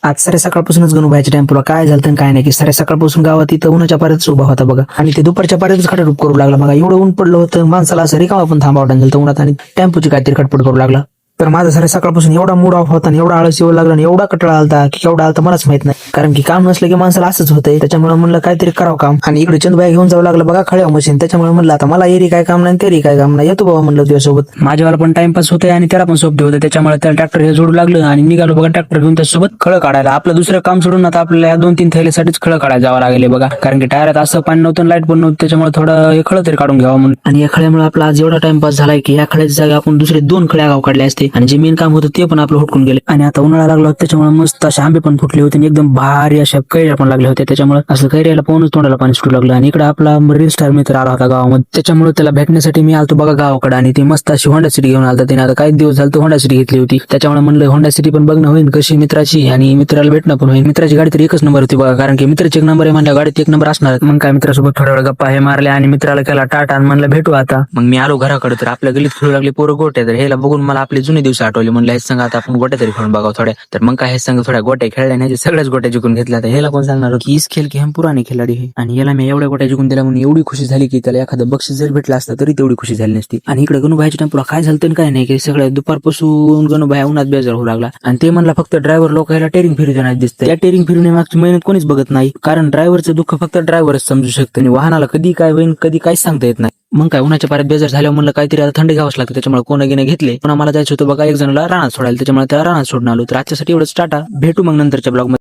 आज सारे सकाळपासूनच गणूबाईच्या टेम्पोला काय झालं आणि काय नाही की सारे सकाळपासून गावात इथं उन्हाच्या पाऱ्यातच उभा होता बघा आणि ते दुपारच्या पाऱ्यातच खटाटूप करू लागला बघा. एवढं ऊन पडलं होतं माणसाला असं रिकामा पण थांबावं झालं उन्हात आणि टेम्पोची काहीतरी खटपट करू लागला. तर माझा सारे सकाळपासून एवढा मूड ऑफ होता आणि एवढा आळस येऊ लागला आणि एवढा कटाळा आलता की केवढा आलता मलाच माहित नाही. कारण की काम नसलं की माणसाला असंच होतंय. त्याच्यामुळे म्हणलं काहीतरी करावं काम आणि इकडे चंदबाई घेऊन जावं लागलं बघा खळ्या मशीन. त्याच्यामुळे म्हणलं आता मला एरी काय काम नाही तेरी काय काम नाही, येतो बाबा म्हणलं तुझ्यासोबत. माझ्यावाला पण टाइमपास होतंय आणि त्याला पण सोबत होतं. त्याच्यामुळे त्याला ट्रॅक्टर हे जोडू लागलं आणि निघालो बघा ट्रॅक्टर घेऊन त्यासोबत खळं काढायला. आपलं दुसरं काम सोडून आता आपल्याला 2-3 थैल्यासाठीच खळं काढायला जावं लागले बघा. कारण की टायरात असं पाणी नव्हतं, लाईट पण नव्हतं. त्याच्यामुळे थोडं हे खळं तरी काढून घ्यावं म्हणून. आणि या खळ्यामुळे आपला आज एवढा टाइमपास झालाय की या खळ्याच्या जागा आपण दुसरे 2 खळ्या गाव काढले असते आणि जे मेन काम होतं ते पण आपलं हुटकून गेले. आणि आता उन्हाळा लागला होता त्याच्यामुळे मस्त असे आंबे पण फुटले होते आणि एकदम भारी अशा कैऱ्या पण लागल्या होत्या. त्याच्यामुळे असं कैऱ्याला पाहूनच तोंडाला पाणी सुटू लागलं. आणि इकडे आपला रील स्टार मित्र आला होता गावामध्ये. त्याच्यामुळे त्याला भेटण्यासाठी मी आलतो बघा गावाकडे आणि ती मस्त अशी होंडा सिटी घेऊन आलता. त्याने आता काही दिवस झाले होंडा सिटी घेतली होती. त्याच्यामुळे म्हणलं होंडा सिटी पण बघणं होईल कशी मित्राची आणि मित्राला भेटणं पण होईल. मित्राची गाडी तर एकच नंबर होती बघा, कारण की मित्राची 1 नंबर आहे म्हणल्या गाडीत 1 नंबर असणार. मग काय मित्रासोबत थोड्या वेळ गप्पा हे मारल्या आणि मित्राला केला टाटा आणि म्हणलं भेटू आता. मग मी आलो घराकडे तर आपल्या गलीत खेळू लागले पोरं गोट्या. तर ह्याला बघून मला आपले जुने दिवस आठवले. म्हणलं हे संघ आता आपण गोट्या तरी खेळून बघावं थोड्या. तर मग काय हे संघ थोड्या गोट्या खेळल्या नाही सगळ्याच गोट्या जिंकून घेतल्या. तर ह्याला कोण सांगणार की इस खेळ की हम पुराने खिलाडी हे. आणि याला मी एवढ्या गोट्या जिंकून दिल्या म्हणून एवढी खुशी झाली की त्याला एखादं बक्षीस जरी भेटलं असतं तरी तेवढी खुशी झाली नसती. आणि इकडे गणूबाईच्या टेम्पोला काय झालं तर काय नाही की सगळ्या दुपारपासून गणूबाई उन्हात बेजार होऊ लागला. आणि ते म्हणला फक्त ड्रायव्हर लोक याला टेरिंग फिरू देणार दिसतं. या टेरिंग फिरवण्यामागची मेहनत कोणीच बघत नाही, कारण ड्रायव्हरचं दुःख फक्त ड्रायव्हरच समजू शकतं आणि वाहनाला कधी काय होईल कधी काहीच सांगता येत नाही. मग काय उन्हाच्या पाऱ्यात बेजार झाल्यावर म्हणलं काहीतरी आता थंडी घ्यावंच लागतं. त्याच्यामुळे कोण घेणे घेतले. पण आम्हाला जायचं होतं बघा एक जणाला रानात सोडायला. त्याच्यामुळे त्याला रानात सोडून आलो. तर आजच्यासाठी एवढंच, टाटा. भेटू मग नंतरच्या ब्लॉग मध्ये.